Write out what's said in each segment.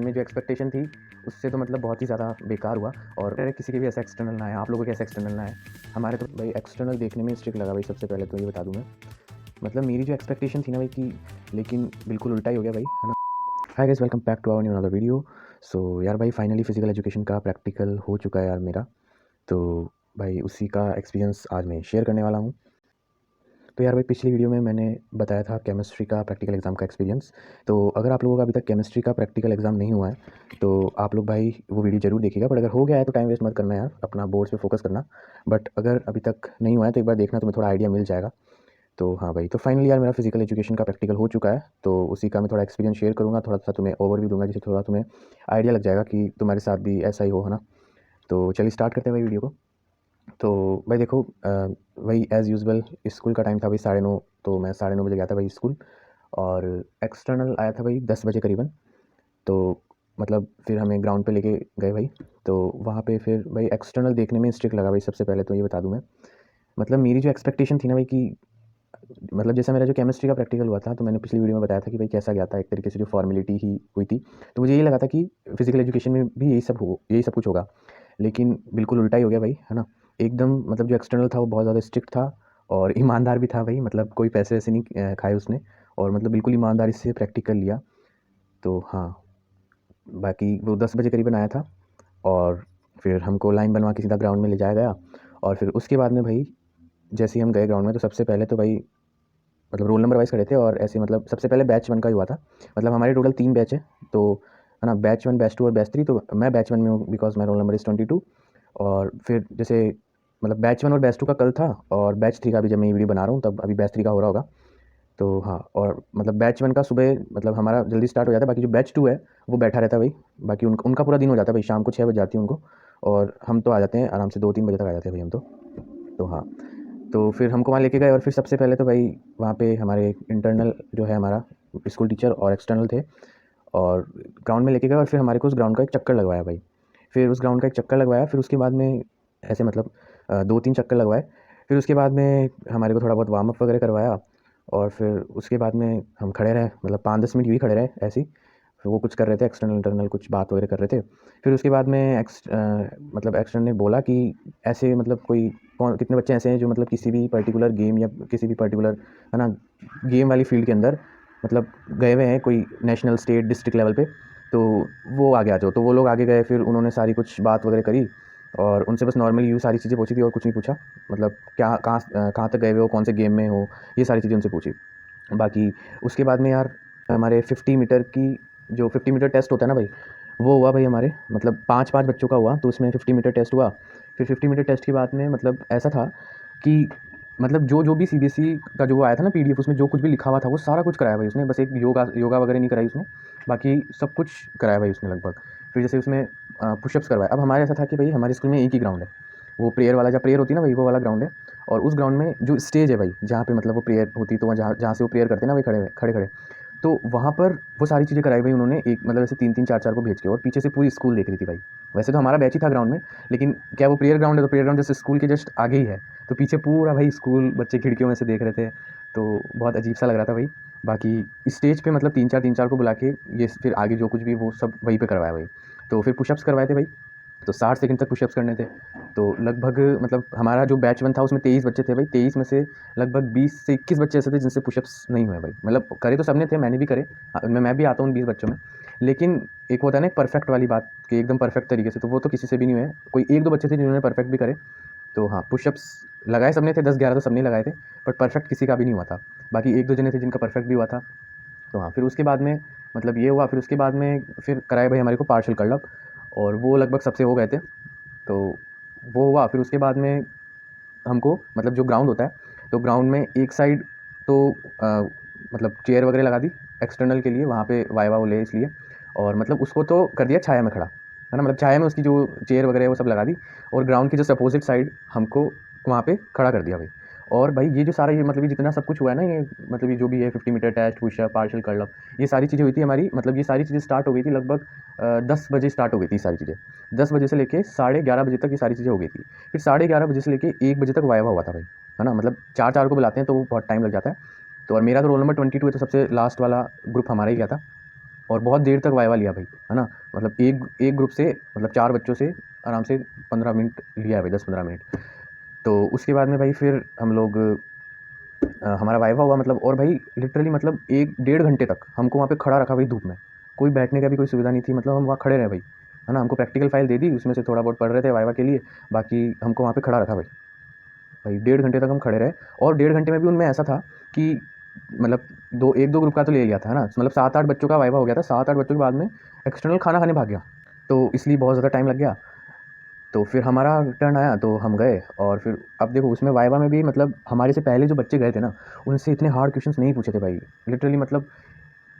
मन में जो एक्सपेक्टेशन थी उससे तो मतलब बहुत ही ज़्यादा बेकार हुआ। और अरे किसी के भी ऐसा एक्सटर्नल ना आए, आप लोगों के ऐसा एक्सटर्नल ना आए। हमारे तो भाई एक्सटर्नल देखने में स्ट्रिक्ट लगा भाई, सबसे पहले तो ये बता दूँ मैं। मतलब मेरी जो एक्सपेक्टेशन थी ना भाई कि, लेकिन बिल्कुल उल्टा ही हो गया भाई, है ना। Hi guys, welcome back to our new another video. So यार भाई फाइनली फिजिकल एजुकेशन का प्रैक्टिकल हो चुका है यार मेरा। तो भाई उसी का एक्सपीरियंस आज मैं शेयर करने वाला हूँ। तो यार भाई पिछली वीडियो में मैंने बताया था केमिस्ट्री का प्रैक्टिकल एग्ज़ाम का एक्सपीरियंस। तो अगर आप लोगों का अभी तक केमिस्ट्री का प्रैक्टिकल एग्ज़ाम नहीं हुआ है तो आप लोग भाई वो वीडियो ज़रूर देखिएगा। बट अगर हो गया है तो टाइम वेस्ट मत करना यार, अपना बोर्ड्स पे फोकस करना। बट अगर अभी तक नहीं हुआ है तो एक बार देखना, तुम्हें थोड़ा आइडिया मिल जाएगा। तो हाँ भाई, तो फाइनली यार मेरा फिजिकल एजुकेशन का प्रैक्टिकल हो चुका है। तो उसी का मैं थोड़ा एक्सपीरियंस शेयर करूँगा, थोड़ा सा तुम्हें ओवरव्यू दूंगा, जिससे थोड़ा तुम्हें आइडिया लग जाएगा कि तुम्हारे साथ भी ऐसा ही हो, है ना। तो चलिए स्टार्ट करते हैं भाई वीडियो को। तो भाई देखो, वही एज़ यूजुअल स्कूल का टाइम था भाई 9:30। तो मैं 9:30 बजे गया था भाई स्कूल। और एक्सटर्नल आया था भाई 10 बजे करीबन। तो मतलब फिर हमें ग्राउंड पे लेके गए भाई। तो वहाँ पे फिर भाई एक्सटर्नल देखने में स्ट्रिक्ट लगा भाई, सबसे पहले तो ये बता दूँ मैं। मतलब मेरी जो एक्सपेक्टेशन थी ना भाई कि, मतलब जैसा मेरा जो केमिस्ट्री का प्रैक्टिकल हुआ था तो मैंने पिछली वीडियो में बताया था कि भाई कैसा गया था, एक तरीके से जो फॉर्मेलिटी ही हुई थी। तो मुझे यही लगा था कि फिजिकल एजुकेशन में भी यही सब कुछ होगा। लेकिन बिल्कुल उल्टा ही हो गया भाई, है ना। एकदम मतलब जो एक्सटर्नल था वो बहुत ज़्यादा स्ट्रिक्ट था और ईमानदार भी था भाई, मतलब कोई पैसे वैसे नहीं खाए उसने। और मतलब बिल्कुल ईमानदारी से प्रैक्टिकल लिया। तो हाँ, बाकी वो 10 बजे करीबन आया था। और फिर हमको लाइन बनवा के सीधा ग्राउंड में ले जाया गया। और फिर उसके बाद में भाई जैसे ही हम गए ग्राउंड में तो सबसे पहले तो भाई मतलब रोल नंबर वाइज़ खड़े थे। और ऐसे मतलब सबसे पहले बैच 1 का ही हुआ था। मतलब हमारे टोटल 3 बैच है, तो है ना, बैच 1, बैच 2 और बैच 3। तो मैं बैच 1 में हूँ because my roll number is 22। और फिर जैसे मतलब बैच 1 और बैच 2 का कल था, और बैच 3 का अभी जब मैं ये वीडियो बना रहा हूँ तब अभी बैच 3 का हो रहा होगा। तो हाँ, और मतलब बैच 1 का सुबह मतलब हमारा जल्दी स्टार्ट हो जाता है, बाकी जो बैच 2 है वो बैठा रहता है भाई। बाकी उनका पूरा दिन हो जाता है भाई, शाम को 6 बज जाती है उनको। और हम तो आ जाते हैं आराम से 2-3 बजे तक आ जाते हैं भाई हम तो। तो हाँ, तो फिर हमको वहाँ लेके गए। और फिर सबसे पहले तो भाई वहाँ पे हमारे इंटरनल जो है हमारा स्कूल टीचर और एक्सटर्नल थे, और ग्राउंड में लेके गए। और फिर हमारे को उस ग्राउंड का एक चक्कर लगवाया भाई। फिर उस ग्राउंड का एक चक्कर लगवाया, फिर उसके बाद में ऐसे मतलब 2-3 चक्कर लगवाए। फिर उसके बाद में हमारे को थोड़ा बहुत वार्म अप वगैरह करवाया। और फिर उसके बाद में हम खड़े रहे, मतलब 5-10 मिनट यूँ ही खड़े रहे ऐसे ही। फिर वो कुछ कर रहे थे, एक्सटर्नल इंटरनल कुछ बात वगैरह कर रहे थे। फिर उसके बाद में मतलब एक्सटर्नल ने बोला कि ऐसे मतलब कोई कौन कितने बच्चे ऐसे हैं जो मतलब किसी भी पर्टिकुलर गेम या किसी भी पर्टिकुलर, है ना, गेम वाली फील्ड के अंदर मतलब गए हुए हैं कोई नेशनल, स्टेट, डिस्ट्रिक्ट लेवल पे। तो वो आगे आ जाओ। तो वो लोग आगे गए, फिर उन्होंने सारी कुछ बात वगैरह करी। और उनसे बस नॉर्मली यूँ सारी चीज़ें पूछी थी और कुछ नहीं पूछा। मतलब क्या कहाँ तक गए हुए हो, कौन से गेम में हो, ये सारी चीज़ें उनसे पूछी। बाकी उसके बाद में यार हमारे 50 मीटर की, जो 50 मीटर टेस्ट होता है ना भाई, वो हुआ भाई हमारे, मतलब 5-5 बच्चों का हुआ। तो उसमें 50 मीटर टेस्ट हुआ। फिर 50 मीटर टेस्ट के बाद में मतलब ऐसा था कि मतलब जो भी सीबीएसई का जो वो आया था ना पीडीएफ, उसमें जो कुछ भी लिखा हुआ था वो सारा कुछ कराया भाई उसने। बस एक योगा योगा वगैरह नहीं कराई उसने, बाकी सब कुछ कराया भाई उसने लगभग। फिर जैसे उसमें पुशअप्स करवाए। अब हमारे ऐसा था कि भाई हमारे स्कूल में एक ही ग्राउंड है, वो प्रेयर वाला, जब प्रेयर होती है ना भाई, वो वाला ग्राउंड है। और उस ग्राउंड में जो स्टेज है भाई, जहाँ पे मतलब वो प्रेयर होती है, तो वहाँ जहाँ जहाँ से वो प्रेयर करते हैं ना भाई, खड़े खड़े खड़े। तो वहाँ पर वो सारी चीज़ें कराई भाई उन्होंने, एक मतलब ऐसे 3-3 4-4 को भेज के। और पीछे से पूरी स्कूल देख रही थी भाई। वैसे तो हमारा बैच ही था ग्राउंड में, लेकिन क्या वो प्रेयर ग्राउंड है, तो प्रेयर ग्राउंड जैसे स्कूल के जस्ट आगे ही है। तो पीछे पूरा भाई स्कूल बच्चे खिड़कियों में से देख रहे थे। तो बहुत अजीब सा लग रहा था भाई। बाकी स्टेज पे मतलब 3-4 को बुला के ये फिर आगे जो कुछ भी वो सब वहीं पे करवाया भाई। तो फिर पुशअप्स करवाए थे भाई। तो 60 सेकंड तक पुशअप्स करने थे। तो लगभग मतलब हमारा जो बैच 1 था उसमें 23 बच्चे थे भाई। 23 में से लगभग 20 से 21 बच्चे ऐसे थे जिनसे पुशअप्स नहीं हुए भाई। मतलब करे तो सबने थे, मैंने भी करे। मैं भी आता हूँ 20 बच्चों में। लेकिन एक होता है ना एक परफेक्ट वाली बात कि एकदम परफेक्ट तरीके से, तो वो तो किसी से भी नहीं हुए। कोई 1-2 बच्चे थे जिन्होंने परफेक्ट भी करे। तो हाँ, पुशअप्स लगाए सबने थे, 10-11 तो सबने लगाए थे। बट परफेक्ट किसी का भी नहीं हुआ था। बाकी 1-2 जने थे जिनका परफेक्ट भी हुआ था। तो हाँ, फिर उसके बाद में मतलब ये हुआ। फिर उसके बाद में फिर कराए भाई हमारे को पार्शियल कर्ल अप, और वो लगभग सबसे हो गए थे। तो वो हुआ। फिर उसके बाद में हमको मतलब जो ग्राउंड होता है, तो ग्राउंड में एक साइड तो मतलब चेयर वगैरह लगा दी एक्सटर्नल के लिए, वहाँ पे वाइवा वो ले इसलिए। और मतलब उसको तो कर दिया छाया में खड़ा, है ना, मतलब छाया में उसकी जो चेयर वगैरह है वो सब लगा दी। और ग्राउंड की जस्ट अपोजिट साइड हमको वहाँ पे खड़ा कर दिया भाई। और भाई ये जो सारा ये मतलब ये जितना सब कुछ हुआ है ना, ये मतलब ये जो भी है 50 metre test, push up, partial curl up, ये सारी चीज़ें हुई थी हमारी। मतलब ये सारी चीज़ें स्टार्ट हो गई थी लगभग 10 बजे स्टार्ट हो गई थी सारी चीज़ें। 10 बजे से लेके 11:30 बजे तक ये सारी चीज़ें हो गई थी। फिर 11:30 बजे से लेके 1 बजे तक वाइवा हुआ था भाई, है ना। मतलब 4-4 को बुलाते हैं तो वो बहुत टाइम लग जाता है। तो और मेरा तो रोल नंबर 22 है, तो सबसे लास्ट वाला ग्रुप हमारा ही गया था। और बहुत देर तक वाइवा लिया भाई, है ना। मतलब एक ग्रुप से मतलब 4 बच्चों से आराम से 15 मिनट लिया है भाई, 10-15 मिनट। तो उसके बाद में भाई फिर हम लोग हमारा वाइवा हुआ मतलब, और भाई लिटरली मतलब 1 डेढ़ घंटे तक हमको वहाँ पे खड़ा रखा भाई धूप में। कोई बैठने का भी कोई सुविधा नहीं थी, मतलब हम वहाँ खड़े रहे भाई, है ना। हमको प्रैक्टिकल फाइल दे दी, उसमें से थोड़ा बहुत पढ़ रहे थे वाइवा के लिए, बाकी हमको वहाँ पे खड़ा रखा भाई। भाई डेढ़ घंटे तक हम खड़े रहे, और डेढ़ घंटे में भी उनमें ऐसा था कि मतलब 1-2 ग्रुप का तो ले लिया था, है ना। मतलब 7-8 बच्चों का वाइवा हो गया था, 7-8 बच्चों के बाद में एक्सटर्नल खाना खाने भाग गया, तो इसलिए बहुत ज़्यादा टाइम लग गया। तो फिर हमारा टर्न आया तो हम गए, और फिर अब देखो उसमें वाइवा में भी मतलब हमारे से पहले जो बच्चे गए थे ना, उनसे इतने हार्ड क्वेश्चंस नहीं पूछे थे भाई, लिटरली मतलब,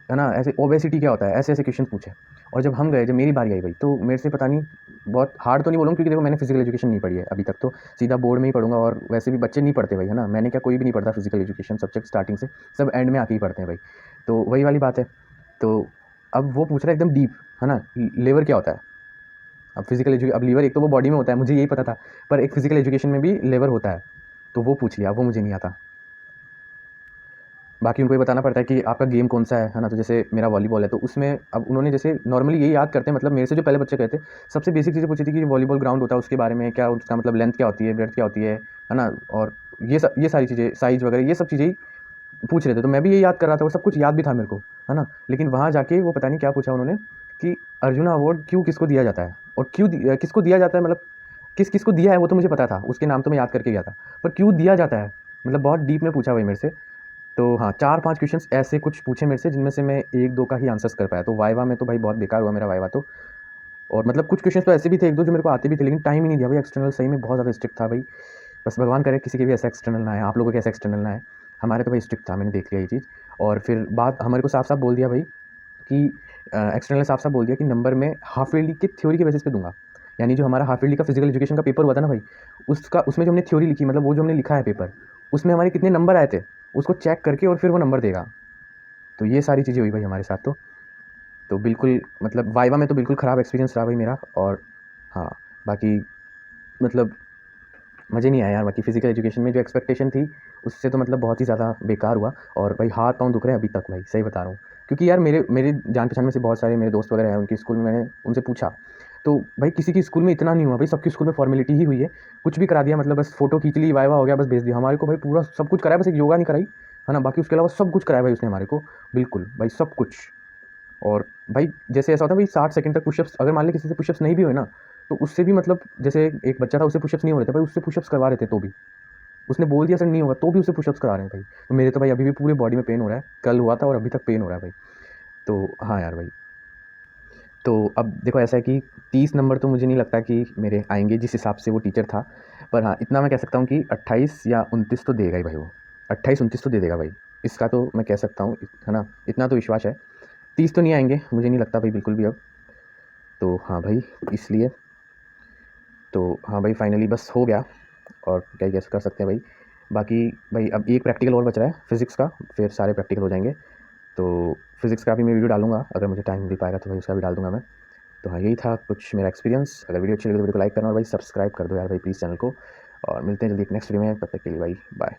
है ना। ऐसे ओबेसिटी क्या होता है, ऐसे ऐसे क्वेश्चन पूछे। और जब हम गए, जब मेरी बारी आई भाई, तो मेरे से पता नहीं, बहुत हार्ड तो नहीं बोलूँगा, क्योंकि देखो मैंने फिजिकल एजुकेशन नहीं पढ़ी है अभी तक, तो सीधा बोर्ड में ही पढ़ूंगा, और वैसे भी बच्चे नहीं पढ़ते भाई, है ना। मैंने क्या, कोई भी नहीं पढ़ता फिजिकल एजुकेशन सब्जेक्ट स्टार्टिंग से, सब एंड में आके ही पढ़ते हैं भाई। तो वही वाली बात है। तो अब वो पूछ रहा है एकदम डीप, है ना, लेवर क्या होता है। अब फिजिकल एजुकेशन, अब लीवर एक तो वो बॉडी में होता है, मुझे यही पता था, पर एक फिजिकल एजुकेशन में भी लेवर होता है, तो वो पूछ लिया, वो मुझे नहीं आता। बाकी उनको ये बताना पड़ता है कि आपका गेम कौन सा है ना। तो जैसे मेरा वॉलीबॉल है, तो उसमें अब उन्होंने जैसे नॉर्मली यही याद करते हैं, मतलब मेरे से जो पहले बच्चे गए थे, सबसे बेसिक चीज़ें पूछी थी कि वॉलीबॉल ग्राउंड होता है उसके बारे में क्या, उसका मतलब लेंथ क्या होती है, ब्रेड्थ क्या होती है ना। और ये सारी चीज़ें, साइज़ वगैरह, ये सब चीज़ें ही पूछ रहे थे। तो मैं भी यही याद कर रहा था, और सब कुछ याद भी था मेरे को, है ना। लेकिन वहाँ जाके वो पता नहीं क्या पूछा उन्होंने कि अर्जुना अवार्ड क्यों किसको दिया जाता है, और किसको दिया जाता है, मतलब किस किस को दिया है वो तो मुझे पता था, उसके नाम तो मैं याद करके गया था, पर क्यों दिया जाता है, मतलब बहुत डीप में पूछा भाई मेरे से। तो हाँ, 4-5 क्वेश्चंस ऐसे कुछ पूछे मेरे से, जिनमें से मैं 1-2 का ही आंसर्स कर पाया। तो वाइवा में तो भाई बहुत बेकार हुआ मेरा वाइवा तो। और मतलब कुछ क्वेश्चंस तो ऐसे भी थे, 1-2 जो मेरे को आते भी थे, लेकिन टाइम ही नहीं दिया भाई। एक्सटर्नल सही में बहुत ज़्यादा स्ट्रिक्ट था भाई। बस भगवान करे किसी के भी ऐसा एक्सटर्नल ना आए, आप लोगों के ऐसा एक्सटर्नल ना आए। हमारे तो भाई स्ट्रिक्ट था, मैंने देख लिया ये चीज़। और फिर बात हमारे को साफ-साफ बोल दिया भाई कि एक्सटर्नल ने साफ-साफ बोल दिया कि नंबर मैं हाफ ईयरली के थ्योरी के बेसिस पे दूँगा। यानी जो हमारा हाफ ईयरली का फिजिकल एजुकेशन का पेपर हुआ था ना भाई, उसमें जो हमने थ्योरी लिखी, मतलब वो जो हमने लिखा है पेपर, उसमें हमारे कितने नंबर आए थे, उसको चेक करके और फिर वो नंबर देगा। तो ये सारी चीज़ें हुई भाई हमारे साथ तो बिल्कुल मतलब वाइवा में तो बिल्कुल ख़राब एक्सपीरियंस रहा भाई मेरा। और हाँ, बाकी मतलब मज़े नहीं आया यार। बाकी फिजिकल एजुकेशन में जो एक्सपेक्टेशन थी, उससे तो मतलब बहुत ही ज़्यादा बेकार हुआ, और भाई हाथ पाँव दुख रहे हैं अभी तक भाई, सही बता रहा हूँ। क्योंकि यार मेरे मेरे जान पहचान में से बहुत सारे मेरे दोस्त वगैरह हैं, उनकी स्कूल में मैंने उनसे पूछा, तो भाई किसी की स्कूल में इतना नहीं हुआ भाई, सबकी स्कूल में फॉर्मेलिटी ही हुई है। कुछ भी करा दिया, मतलब बस फ़ोटो खींच ली, वाइवा हो गया, बस भेज दिया। हमारे को भाई पूरा सब कुछ कराया, बस एक योगा नहीं कराई, है ना। बाकी उसके अलावा सब कुछ कराया भाई उसने हमारे को, बिल्कुल भाई सब कुछ। और भाई जैसे ऐसा होता है भाई, 60 सेकंड तक पुशअप्स, अगर मान लें किसी से पुशअप्स नहीं भी हुए ना, तो उससे भी मतलब जैसे एक बच्चा था, उससे पुशअप्स नहीं हो रहे थे भाई, उससे पुशअप्स करवा रहे थे, तो भी उसने बोल दिया सर नहीं होगा, तो भी उसे पुशअप्स करा रहे हैं भाई। तो मेरे तो भाई अभी भी पूरे बॉडी में पेन हो रहा है, कल हुआ था और अभी तक पेन हो रहा है भाई। तो हाँ यार भाई। तो अब देखो ऐसा है कि 30 नंबर तो मुझे नहीं लगता कि मेरे आएंगे, जिस हिसाब से वो टीचर था। पर हाँ, इतना मैं कह सकता हूँ कि 28 या 29 तो देगा ही भाई वो, 28-29 तो दे देगा भाई, इसका तो मैं कह सकता हूँ, है ना। इतना तो विश्वास है। 30 तो नहीं आएंगे, मुझे नहीं लगता भाई बिल्कुल भी अब। तो हाँ भाई, इसलिए तो हाँ भाई, फाइनली बस हो गया, और क्या ही कर सकते हैं भाई। बाकी भाई अब एक प्रैक्टिकल और बच रहा है फिज़िक्स का, फिर सारे प्रैक्टिकल हो जाएंगे। तो फिज़िक्स का भी मैं वीडियो डालूंगा, अगर मुझे टाइम मिल पाएगा तो भाई उसका भी डाल दूंगा मैं। तो हाँ, यही था कुछ मेरा एक्सपीरियंस। अगर वीडियो अच्छी लगी तो वीडियो को लाइक करना, और भाई सब्सक्राइब कर दो यार भाई प्लीज़ चैनल को। और मिलते हैं जल्दी एक नेक्स्ट वीडियो में, तब तक के लिए भाई बाय।